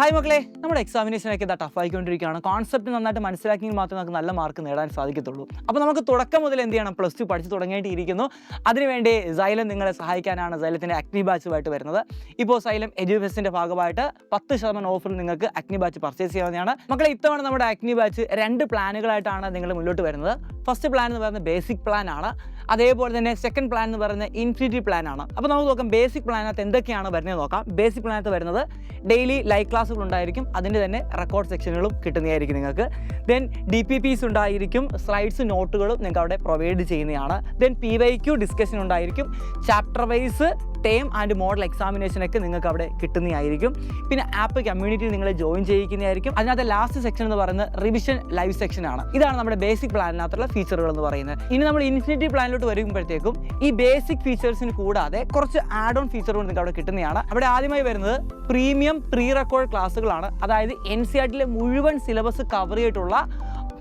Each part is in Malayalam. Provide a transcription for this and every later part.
ഹായ് മക്കളെ, നമ്മുടെ എക്സാമിനേഷനൊക്കെ ഇതാ ടഫായിക്കൊണ്ടിരിക്കുകയാണ്. കോൺസെപ്റ്റ് നന്നായിട്ട് മനസ്സിലാക്കിയെങ്കിൽ മാത്രമേ നമുക്ക് നല്ല മാർക്ക് നേടാൻ സാധിക്കത്തുള്ളൂ. അപ്പോൾ നമുക്ക് തുടക്കം മുതൽ എന്ത് ചെയ്യണം? +2 പഠിച്ച് തുടങ്ങേണ്ടിയിരിക്കുന്നു. അതിനുവേണ്ടി സൈലം നിങ്ങളെ സഹായിക്കാനാണ് സൈലത്തിൻ്റെ അഗ്നി ബാച്ചുമായിട്ട് വരുന്നത്. ഇപ്പോൾ സൈലം എഡ്യൂഫെസ്റ്റിൻ്റെ ഭാഗമായിട്ട് 10% ഓഫറിൽ നിങ്ങൾക്ക് അഗ്നി ബാച്ച് പർച്ചേസ് ചെയ്യാവുന്നതാണ്. മക്കളെ, ഇത്തവണ നമ്മുടെ അഗ്നി ബാച്ച് 2 പ്ലാനുകളായിട്ടാണ് നിങ്ങൾ മുന്നോട്ട് വരുന്നത്. ഫസ്റ്റ് പ്ലാൻ എന്ന് പറയുന്നത് ബേസിക് പ്ലാൻ ആണ്. അതേപോലെ തന്നെ സെക്കൻഡ് പ്ലാൻ എന്ന് പറയുന്നത് ഇൻഫിനിറ്റി പ്ലാൻ ആണ്. അപ്പോൾ നമുക്ക് നോക്കാം ബേസിക് പ്ലാനകത്ത് എന്തൊക്കെയാണ് വരുന്നത് നോക്കാം. ബേസിക് പ്ലാനകത്ത് വരുന്നത് ഡെയിലി ലൈവ് ക്ലാസ്സുകൾ ഉണ്ടായിരിക്കും. അതിൻ്റെ തന്നെ റെക്കോർഡ് സെക്ഷനുകളും കിട്ടുന്നതായിരിക്കും നിങ്ങൾക്ക്. ദെൻ DPPs ഉണ്ടായിരിക്കും. സ്ലൈഡ്സ് നോട്ടുകളും നിങ്ങൾക്ക് അവിടെ പ്രൊവൈഡ് ചെയ്യുന്നതാണ്. ദെൻ PYQ ഡിസ്കഷൻ ഉണ്ടായിരിക്കും. Chapter wise term and model എക്സാമിനേഷനൊക്കെ നിങ്ങൾക്ക് അവിടെ കിട്ടുന്നതായിരിക്കും. പിന്നെ ആപ്പ് കമ്മ്യൂണിറ്റിയിൽ നിങ്ങളെ ജോയിൻ ചെയ്യിക്കുന്നതായിരിക്കും. അതിനകത്ത് ലാസ്റ്റ് സെക്ഷൻ എന്ന് പറയുന്നത് റിവിഷൻ ലൈവ് സെക്ഷൻ ആണ്. ഇതാണ് നമ്മുടെ ബേസിക് പ്ലാനിനകത്തുള്ള ഫീച്ചറുകൾ എന്ന് പറയുന്നത്. ഇനി നമ്മൾ ഇൻഫിനിറ്റി പ്ലാനിലോട്ട് വരുമ്പോഴത്തേക്കും ഈ ബേസിക് ഫീച്ചേഴ്സിന് കൂടാതെ കുറച്ച് ആഡ് ഓൺ ഫീച്ചറുകൾ നിങ്ങൾക്ക് അവിടെ കിട്ടുന്നതാണ്. അവിടെ ആദ്യമായി വരുന്നത് പ്രീമിയം പ്രീ റെക്കോർഡ് ക്ലാസ്സുകളാണ്. അതായത് NCERTയിലെ മുഴുവൻ സിലബസ് കവർ ചെയ്തിട്ടുള്ള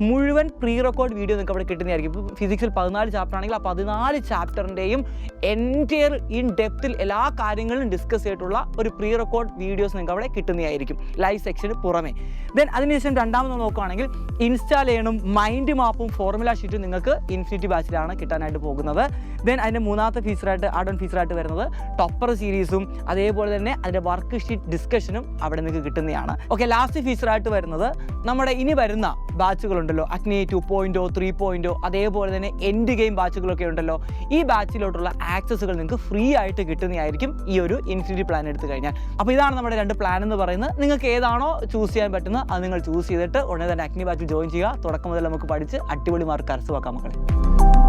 മുഴുവൻ പ്രീ റെക്കോർഡ് വീഡിയോ നിങ്ങൾക്ക് അവിടെ കിട്ടുന്നതായിരിക്കും. ഇപ്പോൾ ഫിസിക്സിൽ 14 ചാപ്റ്റർ ആണെങ്കിൽ ആ 14 ചാപ്റ്ററിൻ്റെയും എൻറ്റയർ ഇൻ ഡെപ്തിൽ എല്ലാ കാര്യങ്ങളും ഡിസ്കസ് ചെയ്തിട്ടുള്ള ഒരു പ്രീ റെക്കോർഡ് വീഡിയോസ് നിങ്ങൾക്ക് അവിടെ കിട്ടുന്നതായിരിക്കും ലൈവ് സെക്ഷന് പുറമെ. ദെൻ അതിനുശേഷം രണ്ടാമത് നോക്കുകയാണെങ്കിൽ ഇൻസ്റ്റാൾ ചെയ്യണം മൈൻഡ് മാപ്പും ഫോർമുല ഷീറ്റും നിങ്ങൾക്ക് ഇൻഫിനിറ്റി ബാച്ചിലാണ് കിട്ടാനായിട്ട് പോകുന്നത്. ദെൻ അതിൻ്റെ മൂന്നാമത്തെ ഫീച്ചറായിട്ട് ആഡ് ഓൺ ഫീച്ചറായിട്ട് വരുന്നത് ടോപ്പർ സീരീസും അതേപോലെ തന്നെ അതിൻ്റെ വർക്ക് ഷീറ്റ് ഡിസ്കഷനും അവിടെ നിങ്ങൾക്ക് കിട്ടുന്നതാണ്. ഓക്കെ, ലാസ്റ്റ് ഫീച്ചറായിട്ട് വരുന്നത് നമ്മുടെ ഇനി വരുന്ന ബാച്ചുകളുണ്ടല്ലോ, അഗ്നി 2.0 3.0 അതേപോലെ തന്നെ എൻഡ് ഗെയിം ബാച്ചുകളൊക്കെ ഉണ്ടല്ലോ. ഈ ബാച്ചിലോട്ടുള്ള ആക്സസുകൾ നിങ്ങൾക്ക് ഫ്രീ ആയിട്ട് കിട്ടുന്നതായിരിക്കും ഈ ഒരു ഇൻഫിനിറ്റി പ്ലാൻ എടുത്തു കഴിഞ്ഞാൽ. അപ്പോൾ ഇതാണ് നമ്മുടെ 2 പ്ലാൻ എന്ന് പറയുന്നത്. നിങ്ങൾക്ക് ഏതാണോ ചൂസ് ചെയ്യാൻ പറ്റുന്നത് അത് നിങ്ങൾ ചൂസ് ചെയ്തിട്ട് ഉടനെ തന്നെ അഗ്നി ബാച്ചിൽ ജോയിൻ ചെയ്യുക. തുടക്കം മുതൽ നമുക്ക് പഠിച്ച് അടിപൊളി മാർക്ക് കരസ്ഥമാക്കാം മക്കളെ.